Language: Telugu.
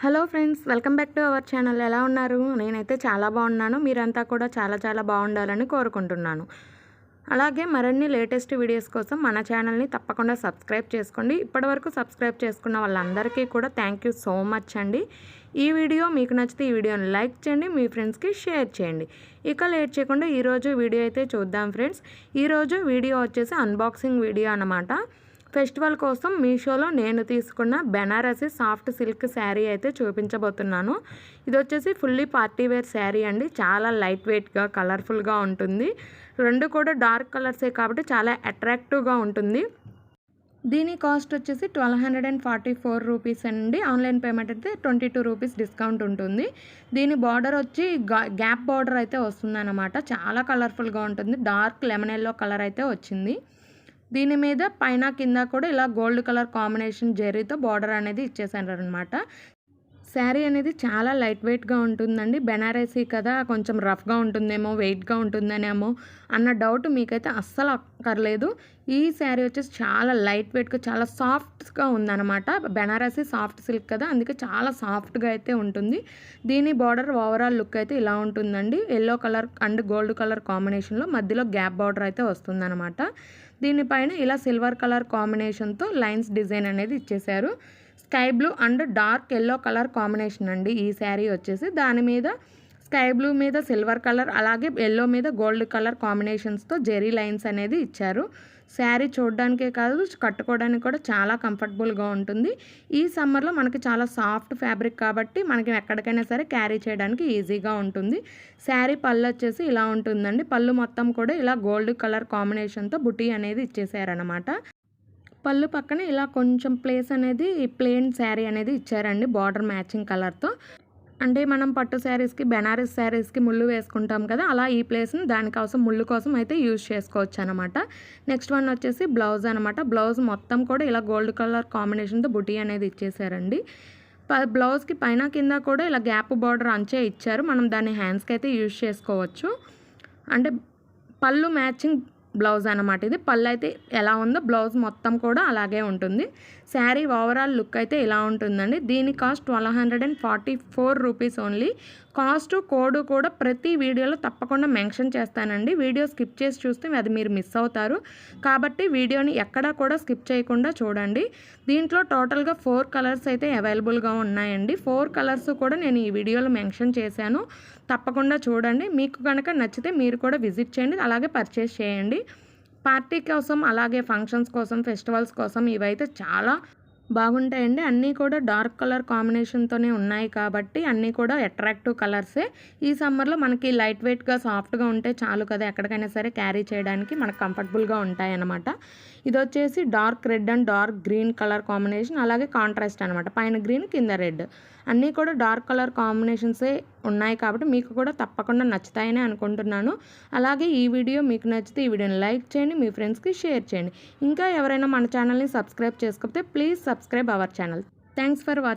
Hello friends, welcome back to our channel. ఎలా ఉన్నారు? నేనైతే చాలా బాగున్నాను. మీరంతా కూడా చాలా బాగుండాలని కోరుకుంటున్నాను. అలాగే మరిన్ని లేటెస్ట్ వీడియోస్ కోసం మన ఛానల్ని తప్పకుండా సబ్స్క్రైబ్ చేసుకోండి. ఇప్పటివరకు సబ్స్క్రైబ్ చేసుకున్న వాళ్ళందరికీ కూడా థ్యాంక్ యూ సో మచ్ అండి. ఈ వీడియో మీకు నచ్చితే ఈ వీడియోని లైక్ చేయండి, మీ ఫ్రెండ్స్కి షేర్ చేయండి. ఇక లేట్ చేయకుండా ఈరోజు వీడియో అయితే చూద్దాం ఫ్రెండ్స్. ఈరోజు వీడియో వచ్చేసి అన్బాక్సింగ్ వీడియో అన్నమాట. ఫెస్టివల్ కోసం మీషోలో నేను తీసుకున్న బెనారసీ సాఫ్ట్ సిల్క్ శారీ అయితే చూపించబోతున్నాను. ఇది వచ్చేసి ఫుల్లీ పార్టీ వేర్ శారీ అండి. చాలా లైట్ వెయిట్గా కలర్ఫుల్గా ఉంటుంది. రెండు కూడా డార్క్ కలర్సే కాబట్టి చాలా అట్రాక్టివ్గా ఉంటుంది. దీని కాస్ట్ వచ్చేసి 1244 రూపీస్ అండి. ఆన్లైన్ పేమెంట్ అయితే 22 రూపీస్ డిస్కౌంట్ ఉంటుంది. దీని బార్డర్ వచ్చి గ్యాప్ బార్డర్ అయితే వస్తుంది అన్నమాట. చాలా కలర్ఫుల్గా ఉంటుంది. డార్క్ లెమన్ ఎల్లో కలర్ అయితే వచ్చింది. దీని మీద పైన కింద కూడా ఇలా గోల్డ్ కలర్ కాంబినేషన్ జెర్రీతో బార్డర్ అనేది ఇచ్చేసారు అనమాట. శారీ అనేది చాలా లైట్ వెయిట్గా ఉంటుందండి. బెనారసీ కదా, కొంచెం రఫ్గా ఉంటుందేమో, వెయిట్గా ఉంటుందనేమో అన్న డౌట్ మీకైతే అస్సలు అక్కర్లేదు. ఈ శారీ వచ్చేసి చాలా లైట్ వెయిట్గా చాలా సాఫ్ట్గా ఉందన్నమాట. బెనారసీ సాఫ్ట్ సిల్క్ కదా, అందుకే చాలా సాఫ్ట్గా అయితే ఉంటుంది. దీని బార్డర్ ఓవరాల్ లుక్ అయితే ఇలా ఉంటుందండి. Yellow colour and gold colour కాంబినేషన్లో మధ్యలో గ్యాప్ బార్డర్ అయితే వస్తుందన్నమాట. దీనిపైన ఇలా సిల్వర్ కలర్ కాంబినేషన్తో లైన్స్ డిజైన్ అనేది ఇచ్చేశారు. Sky blue and dark yellow colour combination అండి ఈ శారీ వచ్చేసి. దాని మీద స్కై బ్లూ మీద సిల్వర్ కలర్, అలాగే ఎల్లో మీద గోల్డ్ కలర్ కాంబినేషన్స్తో జెరీ లైన్స్ అనేది ఇచ్చారు. శారీ చూడడానికే కాదు, కట్టుకోవడానికి కూడా చాలా కంఫర్టబుల్గా ఉంటుంది. ఈ సమ్మర్లో మనకి చాలా సాఫ్ట్ ఫ్యాబ్రిక్ కాబట్టి మనకి ఎక్కడికైనా సరే క్యారీ చేయడానికి ఈజీగా ఉంటుంది. శారీ పళ్ళు వచ్చేసి ఇలా ఉంటుందండి. పళ్ళు మొత్తం కూడా ఇలా గోల్డ్ కలర్ కాంబినేషన్తో బుటీ అనేది ఇచ్చేసారనమాట. పళ్ళు పక్కన ఇలా కొంచెం ప్లేస్ అనేది ప్లెయిన్ శారీ అనేది ఇచ్చారండి బార్డర్ మ్యాచింగ్ కలర్తో. అంటే మనం పట్టు శారీస్కి, బెనారస్ శారీస్కి ముళ్ళు వేసుకుంటాం కదా, అలా ఈ ప్లేస్ని దానికోసం ముళ్ళు కోసం అయితే యూజ్ చేసుకోవచ్చు అనమాట. నెక్స్ట్ వన్ వచ్చేసి బ్లౌజ్ అనమాట. బ్లౌజ్ మొత్తం కూడా ఇలా గోల్డ్ కలర్ కాంబినేషన్తో బుటీ అనేది ఇచ్చేసారండి. బ్లౌజ్కి పైన కింద కూడా ఇలా గ్యాప్ బార్డర్ అంచే ఇచ్చారు. మనం దాన్ని హ్యాండ్స్కి అయితే యూజ్ చేసుకోవచ్చు. అంటే పళ్ళు మ్యాచింగ్ బ్లౌజ్ అనమాట. ఇది పళ్ళు అయితే ఎలా ఉందో బ్లౌజ్ మొత్తం కూడా అలాగే ఉంటుంది. శారీ ఓవరాల్ లుక్ అయితే ఇలా ఉంటుందండి. దీని cost 1244 rupees only. Cost code కూడా ప్రతి వీడియోలో తప్పకుండా మెన్షన్ చేస్తానండి. వీడియో స్కిప్ చేసి చూస్తే అది మీరు మిస్ అవుతారు. కాబట్టి వీడియోని ఎక్కడా కూడా స్కిప్ చేయకుండా చూడండి. దీంట్లో టోటల్గా 4 కలర్స్ అయితే అవైలబుల్గా ఉన్నాయండి. 4 కలర్స్ కూడా నేను ఈ వీడియోలో మెన్షన్ చేశాను. తప్పకుండా చూడండి. మీకు కనుక నచ్చితే మీరు కూడా విజిట్ చేయండి, అలాగే పర్చేస్ చేయండి. పార్టీ కోసం, అలాగే ఫంక్షన్స్ కోసం, ఫెస్టివల్స్ కోసం ఇవైతే చాలా బాగుంటాయండి. అన్నీ కూడా డార్క్ కలర్ కాంబినేషన్తోనే ఉన్నాయి కాబట్టి అన్నీ కూడా అట్రాక్టివ్ కలర్సే. ఈ సమ్మర్లో మనకి లైట్ వెయిట్గా సాఫ్ట్గా ఉంటే చాలు కదా, ఎక్కడికైనా సరే క్యారీ చేయడానికి మనకు కంఫర్టబుల్గా ఉంటాయన్నమాట. ఇది వచ్చేసి dark red and dark green colour combination, అలాగే కాంట్రాస్ట్ అనమాట. పైన గ్రీన్, కింద రెడ్, అన్నీ కూడా డార్క్ కలర్ కాంబినేషన్సే ఉన్నాయి కాబట్టి మీకు కూడా తప్పకుండా నచ్చుతాయని అనుకుంటున్నాను. అలాగే ఈ వీడియో మీకు నచ్చితే ఈ వీడియోని లైక్ చేయండి, మీ ఫ్రెండ్స్కి షేర్ చేయండి. ఇంకా ఎవరైనా మన ఛానల్ని సబ్స్క్రైబ్ చేసుకోకపోతే please subscribe our channel. Thanks for watching.